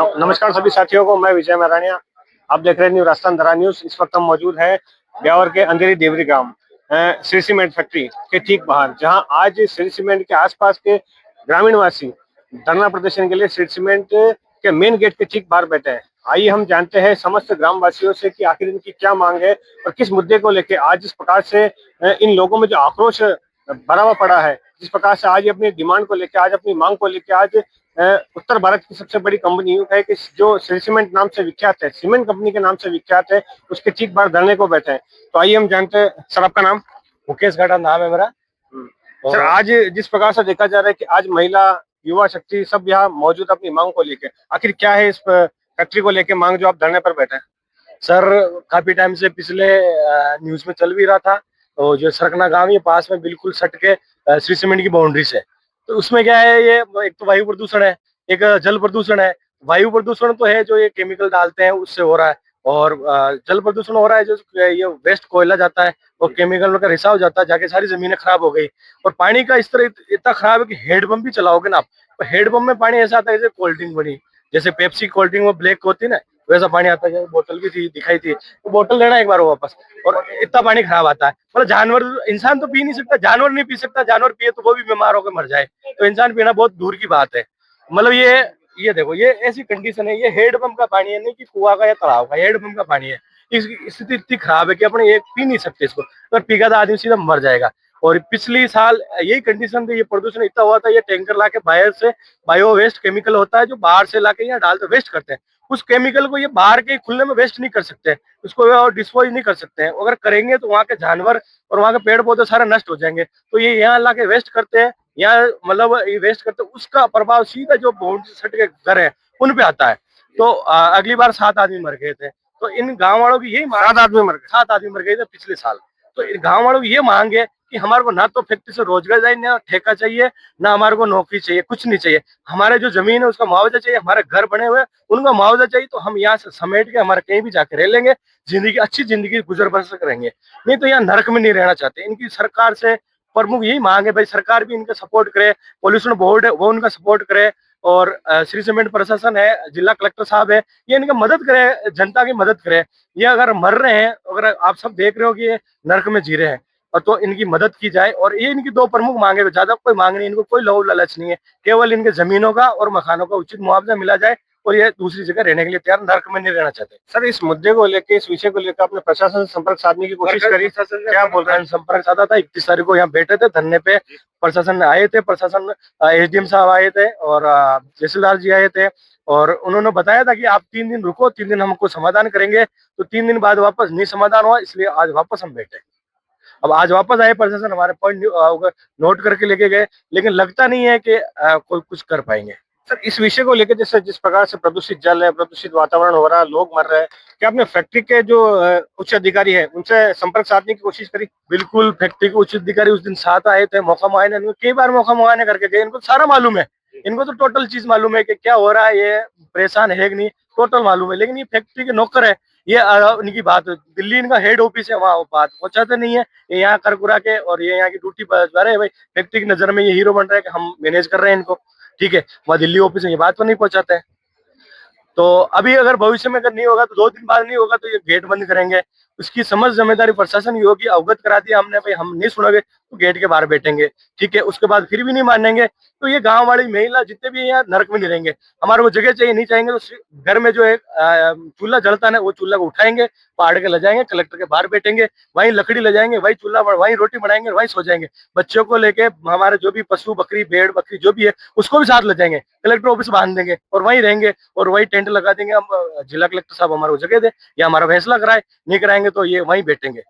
नमस्कार सभी साथियों को। मैं विजय महाराणिया, आप देख रहे हैं न्यू राजस्थान धरा न्यूज। इस वक्त हम मौजूद है ब्यावर के अंधेरी देवरी ग्राम श्री सीमेंट फैक्ट्री के ठीक बाहर, जहां आज श्री सीमेंट के आसपास के ग्रामीण वासी धरना प्रदर्शन के लिए श्री सीमेंट के मेन गेट के ठीक बाहर बैठे हैं। आइए हम जानते हैं समस्त ग्रामवासियों से कि आखिर इनकी क्या मांग है और किस मुद्दे को लेकर आज इस प्रकार से इन लोगों में जो आक्रोश भरा हुआ पड़ा है, जिस प्रकार से आज अपनी डिमांड को लेकर, आज अपनी मांग को लेकर, आज उत्तर भारत की सबसे बड़ी कंपनी यूं है कि जो सीमेंट नाम से विख्यात है, सीमेंट कंपनी के नाम से विख्यात है, उसके ठीक बाहर धरने को बैठे हैं। तो आइए हम जानते हैं। सर, आपका नाम? मुकेश घाटा नाम है मेरा। सर, आज जिस प्रकार से देखा जा रहा है कि आज महिला, युवा शक्ति सब यहाँ मौजूद अपनी मांग को लेकर, आखिर क्या है इस फैक्ट्री को लेकर मांग जो आप धरने पर बैठे हैं? सर, काफी टाइम से पिछले न्यूज में चल भी रहा था। तो जो सरकना गांव, ये पास में बिल्कुल सट के श्री सीमेंट की बाउंड्री से, तो उसमें क्या है, ये एक तो वायु प्रदूषण है, एक जल प्रदूषण है। वायु प्रदूषण तो है, जो ये केमिकल डालते हैं उससे हो रहा है, और जल प्रदूषण हो रहा है, जो ये वेस्ट कोयला जाता है और केमिकल का रिसाव जाता है, जाके सारी जमीनें खराब हो गई। और पानी का इस तरह इतना खराब है कि हेडपंप भी चलाओगे ना आप, तो हेडपंप में पानी ऐसा आता है जैसे कोल्ड ड्रिंक बनी, जैसे पेप्सी कोल्ड ड्रिंक वो ब्लैक होती है ना, वैसा पानी आता है। बोतल भी थी, दिखाई थी, तो बोतल लेना एक बार वापस, और इतना पानी खराब आता है। मतलब जानवर, इंसान तो पी नहीं सकता, जानवर नहीं पी सकता, जानवर पिए तो वो भी बीमार होकर मर जाए, तो इंसान पीना बहुत दूर की बात है। मतलब ये देखो, ये ऐसी कंडीशन है, ये हेडपंप का पानी है, नहीं कि कुआं का या तालाब का, हेडपंप का पानी है। इसकी स्थिति इतनी खराब है कि अपने ये पी नहीं सकते इसको, अगर पीगा तो आदमी सीधा मर जाएगा। और पिछली साल यही कंडीशन थी, ये प्रदूषण इतना हुआ था, ये टैंकर लाके बाहर से, बायो वेस्ट केमिकल होता है जो बाहर से लाके यहाँ डालते वेस्ट करते हैं, उस केमिकल को ये बाहर के खुले में वेस्ट नहीं कर सकते, उसको डिस्पोज नहीं कर सकते हैं। अगर करेंगे तो वहाँ के जानवर और वहाँ के पेड़ पौधे सारे नष्ट हो जाएंगे। तो ये यहाँ लाके वेस्ट करते हैं, यहाँ मतलब ये वेस्ट करते हैं, उसका प्रभाव सीधा जो बाउंड्री सट के घर है उन पे आता है। तो अगली बार 7 आदमी मर गए थे, तो इन गाँव वालों की यही 7 आदमी मर गए? 7 आदमी मर गए थे पिछले साल। तो इन गाँव वालों की ये मांग है कि हमारे को ना तो फैक्ट्री से रोजगार चाहिए, ना ठेका चाहिए, ना हमारे को नौकरी चाहिए, कुछ नहीं चाहिए। हमारे जो जमीन है उसका मुआवजा चाहिए, हमारे घर बने हुए उनका मुआवजा चाहिए, तो हम यहाँ से समेट के हमारे कहीं भी जाकर रह लेंगे, जिंदगी अच्छी जिंदगी गुजर बसर करेंगे। नहीं तो यहाँ नरक में नहीं रहना चाहते। इनकी सरकार से प्रमुख यही मांग है, भाई सरकार भी इनका सपोर्ट करे, पोल्यूशन बोर्ड है वो उनका सपोर्ट करे, और श्री सीमेंट प्रशासन है, जिला कलेक्टर साहब है, ये इनका मदद करे, जनता की मदद करे। ये अगर मर रहे हैं, अगर आप सब देख रहे हो कि ये नरक में जी रहे हैं, और तो इनकी मदद की जाए। और ये इनकी 2 प्रमुख मांगे, ज्यादा कोई मांग नहीं, इनको कोई लोभ लालच नहीं है, केवल इनके जमीनों का और मकानों का उचित मुआवजा मिला जाए, और ये दूसरी जगह रहने के लिए तैयार, नरक में नहीं रहना चाहते। सर, इस मुद्दे को लेकर, इस विषय को लेकर आपने प्रशासन से संपर्क साधने की कोशिश करी? क्या बोल रहे हैं? संपर्क साधा था, 31 तारीख को यहाँ बैठे थे धरने पे, प्रशासन आए थे, प्रशासन एसडीएम साहब आए थे और तहसीलदार जी आए थे, और उन्होंने बताया था कि आप 3 दिन रुको, 3 दिन हमको समाधान करेंगे। तो 3 दिन बाद वापस नहीं समाधान हुआ, इसलिए आज वापस हम बैठे। अब आज वापस आए प्रशासन, हमारे पॉइंट नोट करके लेके गए, लेकिन लगता नहीं है कि कोई कुछ कर पाएंगे। सर, इस विषय को लेकर, जैसे जिस प्रकार से प्रदूषित जल है, प्रदूषित वातावरण हो रहा है, लोग मर रहे हैं, क्या आपने फैक्ट्री के जो उच्च अधिकारी है उनसे संपर्क साधने की कोशिश करी? बिल्कुल, फैक्ट्री के उच्च अधिकारी उस दिन साथ आए थे, मौका मुआयना, कई बार मौका मुआयना करके गए, इनको सारा मालूम है, इनको तो टोटल चीज मालूम है कि क्या हो रहा है, ये परेशान है कि नहीं, टोटल मालूम है। लेकिन ये फैक्ट्री के नौकर है, ये उनकी बात, दिल्ली इनका हेड ऑफिस है, वहाँ बात पहुंचाते नहीं है, ये यहाँ कर कुरा के, और ये यहाँ की ड्यूटी पर अरे भाई फैक्ट्री की नजर में ये हीरो बन रहा है कि हम मैनेज कर रहे हैं इनको, ठीक है, वहाँ दिल्ली ऑफिस में ये बात तो नहीं पहुंचाते हैं। तो अभी अगर भविष्य में अगर नहीं होगा, तो 2 दिन बाद नहीं होगा, तो ये गेट बंद करेंगे। उसकी समझ जिम्मेदारी प्रशासन की होगी, अवगत करा दिया हमने, भाई हम नहीं सुनोगे तो गेट के बाहर बैठेंगे, ठीक है। उसके बाद फिर भी नहीं मानेंगे, तो ये गांव वाली महिला जितने भी यहाँ नरक में नहीं रहेंगे। हमारे को जगह चाहिए, नहीं चाहेंगे तो घर में जो है चूल्हा जलता है, वो चूल्हा को उठाएंगे, पहाड़ के ले जाएंगे, कलेक्टर के बाहर बैठेंगे, वहीं लकड़ी ले जाएंगे, वहीं चूल्हा, वहीं रोटी बनाएंगे, वहीं सो जाएंगे। बच्चों को लेके, हमारे जो भी पशु, बकरी, भेड़ बकरी जो भी है, उसको भी साथ ले जाएंगे, कलेक्टर ऑफिस बांध देंगे और वहीं रहेंगे, और वहीं टेंट लगा देंगे। हम जिला कलेक्टर साहब हमारे को जगह दे या हमारा फैसला कराए, नहीं कराएंगे तो ये वहीं बैठेंगे।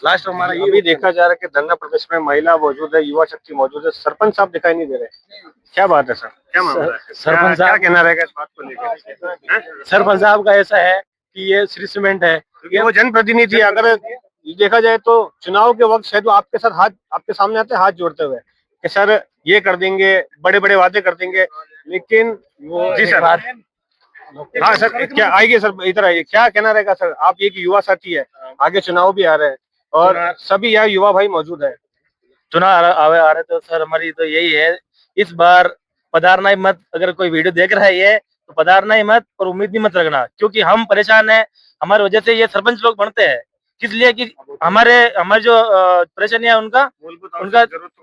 लास्ट हमारा ये भी देखा जा रहा है कि धरना प्रदर्शन में महिला मौजूद है, युवा शक्ति मौजूद है, सरपंच साहब दिखाई नहीं दे रहे। क्या बात है सर, क्या मामला है? सरपंच साहब, क्या कहना रहेगा इस बात को लेकर? सरपंच साहब का ऐसा है कि ये श्री सीमेंट है, क्योंकि वो जनप्रतिनिधि, अगर देखा जाए तो चुनाव के वक्त शायद वो आपके साथ हाथ, आपके सामने आते हैं हाथ जोड़ते हुए कि सर ये कर देंगे, बड़े बड़े वादे कर देंगे, लेकिन वो जी सर। हाँ सर, क्या आइए सर, इधर आइए, क्या कहना रहेगा सर? आप एक युवा साथी है, आगे चुनाव भी आ रहे हैं और सभी यहाँ युवा भाई मौजूद है। चुनाव आ रहे तो सर हमारी तो यही है, इस बार पधारना ही मत। अगर कोई वीडियो देख रहा है ये, तो पधारना ही मत और उम्मीद भी मत रखना, क्योंकि हम परेशान हैं। हमारी वजह से ये सरपंच लोग बनते हैं, किस लिए कि हमारे जो परेशानी है उनका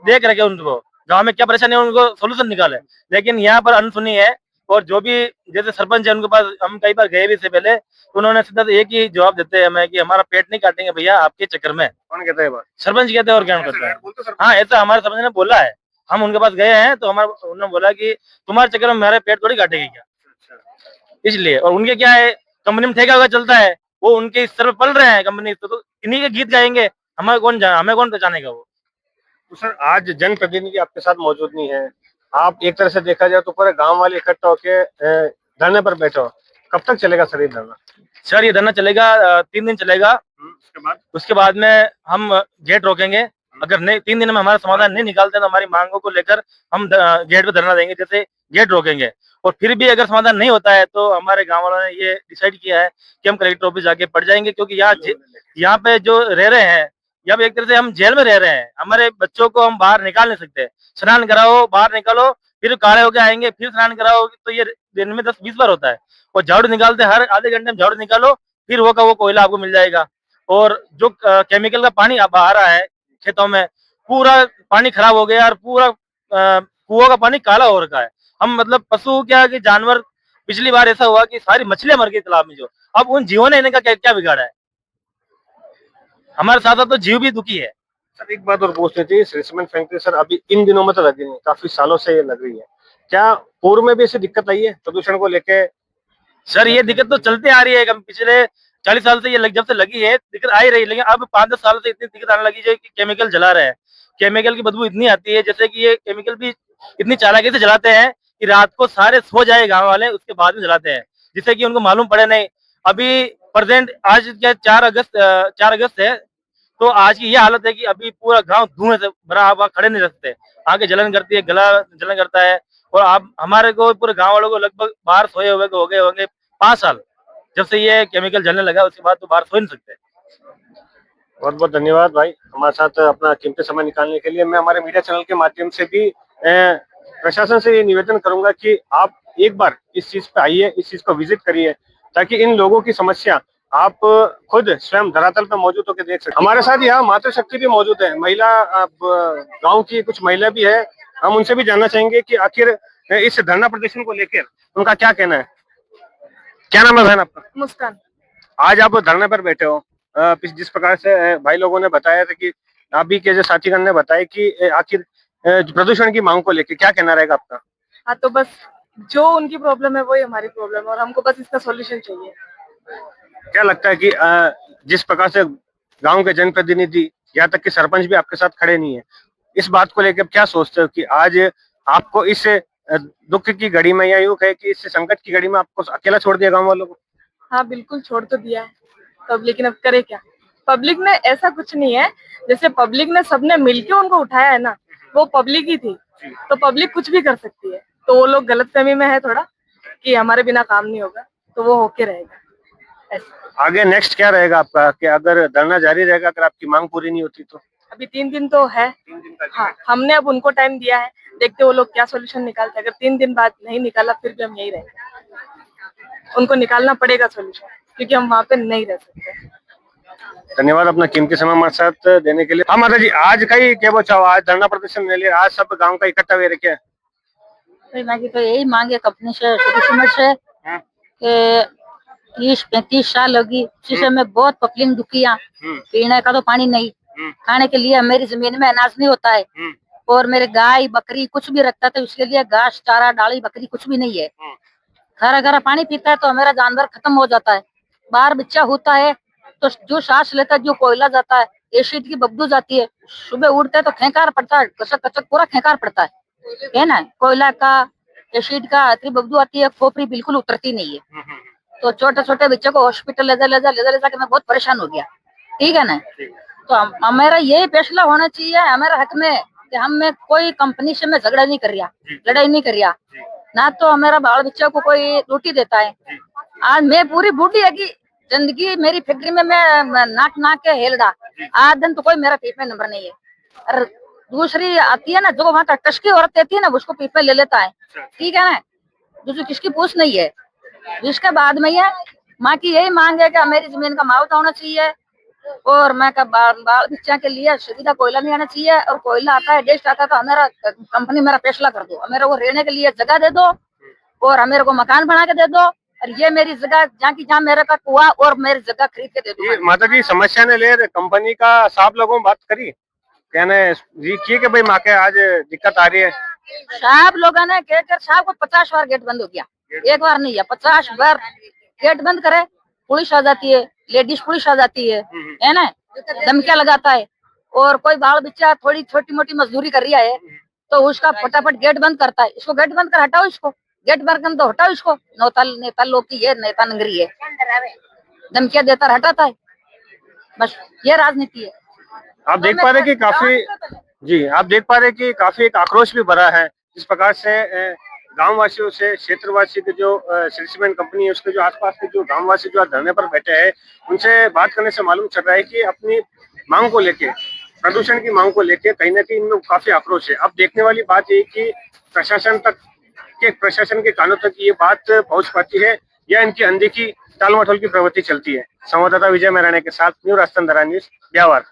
देख रखे, उनको गांव में क्या परेशानी है उनको सोल्यूशन निकाले। लेकिन यहाँ पर अनसुनी है। और जो भी जैसे सरपंच है उनके पास हम कई बार गए भी इससे पहले, तो उन्होंने सीधा एक ही जवाब देते हैं हमें कि हमारा पेट नहीं काटेंगे भैया आपके चक्कर में। कौन कहता है बात? सरपंच कहते हैं और क्या करते हैं। हाँ, ऐसा हमारे सरपंच ने बोला है। हम उनके पास गए हैं तो हमारा उन्होंने बोला कि तुम्हारे चक्कर में हमारे पेट थोड़ी काटेगी क्या, इसलिए। और उनके क्या है, कंपनी में ठेका हुआ चलता है, वो उनके इस सर पे पल रहे हैं कंपनी, तो इन्हीं के गीत गाएंगे, हमें कौन पहचानेगा वो। तो सर आज जनप्रतिनिधि आपके साथ मौजूद नहीं है, आप एक तरह से देखा जाए तो पूरे गांव वाले इकट्ठा होके धरने पर बैठे हो, कब तक चलेगा सर ये धरना? सर ये धरना चलेगा 3 दिन चलेगा। उसके बाद में हम गेट रोकेंगे। अगर नहीं 3 दिन में हमारा समाधान नहीं निकालते तो हमारी मांगों को लेकर हम गेट पे धरना देंगे, जैसे गेट रोकेंगे। और फिर भी अगर समाधान नहीं होता है तो हमारे गांव वालों ने ये डिसाइड किया है कि हम कलेक्टर ऑफिस जाके पड़ जाएंगे, क्योंकि यहाँ पे जो रह रहे हैं, या एक तरह से हम जेल में रह रहे हैं। हमारे बच्चों को हम बाहर निकाल नहीं सकते। स्नान कराओ, बाहर निकालो, फिर काले होके आएंगे, फिर स्नान कराओ, तो ये दिन में 10-20 बार होता है। और झाड़ू निकालते हर आधे घंटे में झाड़ू निकालो, फिर वो का वो कोयला आपको मिल जाएगा। और जो केमिकल का पानी अब आ रहा है खेतों में, पूरा पानी खराब हो गया और पूरा कुओं का पानी काला हो रखा है। हम मतलब पशु क्या कि जानवर, पिछली बार ऐसा हुआ कि सारी मछलियां मर गई तालाब में, जो अब उन जीवों ने इनका क्या बिगाड़ा है। हमारे साथ साथ तो जीव भी दुखी है। सर एक बात और पूछनी थी, सीमेंट फैक्ट्री सर अभी इन दिनों में तो लगी नहीं, काफी सालों से ये लग रही है, क्या पूर्व में भी ऐसी दिक्कत आई है प्रदूषण को लेके? सर ये दिक्कत तो चलती आ रही है, पिछले 40 साल से ये जब से लगी है दिक्कत आ ही रही है। लेकिन अब 5-10 साल से इतनी दिक्कत आने लगी है कि केमिकल जला रहे हैं। केमिकल की बदबू इतनी आती है, जैसे कि ये केमिकल भी इतनी चालाकी से जलाते हैं कि रात को सारे सो जाए गाँव वाले, उसके बाद में जलाते हैं, जिससे कि उनको मालूम पड़े नहीं। अभी प्रेजेंट आज क्या 4 अगस्त है, तो आज की ये हालत है कि अभी पूरा गांव धुएं से भरा, आप वहाँ खड़े नहीं रह सकते। आगे जलन करती है, गला जलन करता है। और आप हमारे को पूरे गांव वालों को लगभग बाहर सोए हुए हो गए होंगे 5 साल, जब से ये केमिकल जलने लगा उसके बाद तो बाहर सो नहीं सकते। बहुत बहुत धन्यवाद भाई हमारे साथ अपना कीमती समय निकालने के लिए। मैं हमारे मीडिया चैनल के माध्यम से भी प्रशासन से ये निवेदन करूंगा कि आप एक बार इस चीज पे आइए, इस चीज को विजिट करिए, ताकि इन लोगों की समस्या आप खुद स्वयं धरातल पर मौजूद होकर देख सकते। हमारे साथ यहाँ मातृ शक्ति भी मौजूद है, महिला गांव की कुछ महिला भी है, हम उनसे भी जानना चाहेंगे कि आखिर इस धरना प्रदर्शन को लेकर उनका क्या कहना है। क्या नाम है बहन आपका? मुस्कान। आज आप धरने पर बैठे हो, जिस प्रकार से भाई लोगों ने बताया था कि आप भी के जो साथीगण ने बताया कि आखिर प्रदूषण की मांग को लेकर क्या कहना रहेगा आपका? हाँ, तो बस जो उनकी प्रॉब्लम है वही हमारी प्रॉब्लम है और हमको बस इसका सॉल्यूशन चाहिए। क्या लगता है कि जिस प्रकार से गांव के जनप्रतिनिधि यहाँ तक कि सरपंच भी आपके साथ खड़े नहीं है, इस बात को लेकर क्या सोचते हो कि आज आपको इस दुख की घड़ी में, या यूं कहे कि इस संकट की घड़ी में आपको अकेला छोड़ दिया गांव वालों को? हाँ बिल्कुल, छोड़ तो दिया है तब, लेकिन अब करे क्या। पब्लिक ने ऐसा कुछ नहीं है, जैसे पब्लिक ने सबने मिलके उनको उठाया है ना, वो पब्लिक ही थी, तो पब्लिक कुछ भी कर सकती है। तो वो लोग गलतफहमी में है थोड़ा कि हमारे बिना काम नहीं होगा, तो वो होके रहेगा ऐसा। आगे नेक्स्ट क्या रहेगा आपका, कि अगर धरना जारी रहेगा अगर आपकी मांग पूरी नहीं होती तो? अभी 3 दिन तो है। 3 दिन तक हाँ, हमने अब उनको टाइम दिया है, देखते वो लोग क्या सोल्यूशन निकालते हैं। अगर 3 दिन बाद नहीं निकाला फिर भी हम यही रहेंगे। उनको निकालना पड़ेगा सोल्यूशन, क्योंकि हम वहाँ पे नहीं रह सकते। धन्यवाद अपना कीमती समय हमारे साथ देने के लिए। हाँ माता जी, आज का ही क्या बचाओ, आज धरना प्रदर्शन ले लिया, आज सब गांव का इकट्ठा हुए रखे? तो यही मांगे कंपनी से, से कि 30-35 साल होगी जिससे में बहुत पब्लिक दुखी है। पीने का तो पानी नहीं, खाने के लिए मेरी जमीन में अनाज नहीं होता है, और मेरे गाय बकरी कुछ भी रखता था उसके लिए घास चारा डाली बकरी कुछ भी नहीं है। घर घर पानी पीता है तो मेरा जानवर खत्म हो जाता है। बाहर बच्चा होता है तो जो सांस लेता है, जो कोयला जाता है, एसिड की बदबू जाती है, सुबह उठते है तो खेकार पड़ता है, कचक कचक पूरा खेकार पड़ता है ना। कोयला का, एसिड का इतनी बदबू आती है, खोपड़ी बिल्कुल उतरती नहीं है। तो छोटे छोटे बच्चों को हॉस्पिटल ले जा के मैं बहुत परेशान हो गया। ठीक है ना, तो हमारा यही फैसला होना चाहिए हमारे हक में कि हम में कोई कंपनी से मैं झगड़ा नहीं कर रहा, लड़ाई नहीं कर रहा ना, तो हमारा बाल बच्चा को कोई रोटी देता है। आज मैं पूरी बूढ़ी है कि जिंदगी मेरी फैक्ट्री में मैं नाक के हेलड़ा, आज दिन तो कोई मेरा पीप में नंबर नहीं है। और दूसरी आती है ना जो वहाँ टस्की औरत रहती है ना, उसको पीप में ले लेता है। ठीक है ना, दूसरी किसकी पूछ नहीं है। इसके बाद में ये माँ की यही मांग है कि मेरी जमीन का मुआवजा होना चाहिए और मैं का बाल बच्चा के लिए सुविधा कोयला नहीं आना चाहिए और कोयला आता है डेस्ट आता है तो हमारा कंपनी मेरा फैसला कर दो, मेरे को रहने के लिए जगह दे दो और मेरे को मकान बना के दे दो और ये मेरी जगह जहाँ मेरे का कुआ और मेरी जगह खरीद के दे दो। ये माता जी समस्या ने ले कंपनी का साहब लोगों बात करी, कहने जी की कि भाई माँ के आज दिक्कत आ रही है। साहब लोगों ने कहकर साहब को 50 बार गेट बंद हो गया, एक बार नहीं है 50 बार गेट बंद करे, पुलिस आ जाती है, लेडीज पुलिस आ जाती है ना, धमकियां लगाता है और कोई बाल बच्चा थोड़ी छोटी मोटी मजदूरी कर रहा है तो उसका फटाफट गेट बंद करता है, इसको गेट बंद कर हटाओ, इसको गेट बंद कर तो हटाओ इसको, नेता लोग की ये नेता नगरी है, धमकियां देता हटाता है, बस ये राजनीति है। आप देख पा रहे कि काफी जी आप देख पा रहे कि काफी एक आक्रोश भी भरा है जिस प्रकार से गांव वासियों से क्षेत्रवासी के जो श्री सीमेंट कंपनी है उसके जो आसपास के जो गांववासी जो धरने पर बैठे हैं उनसे बात करने से मालूम चल रहा है कि अपनी मांग को लेके, प्रदूषण की मांग को लेके कहीं ना कहीं इनमें काफी आक्रोश है। अब देखने वाली बात ये कि प्रशासन के कानों तक ये बात पहुंच पाती है या इनकी अनदेखी टाल मटोल की प्रवृत्ति चलती है। संवाददाता विजय मैराणे के साथ न्यू राजस्थान धरा न्यूज, ब्यावर।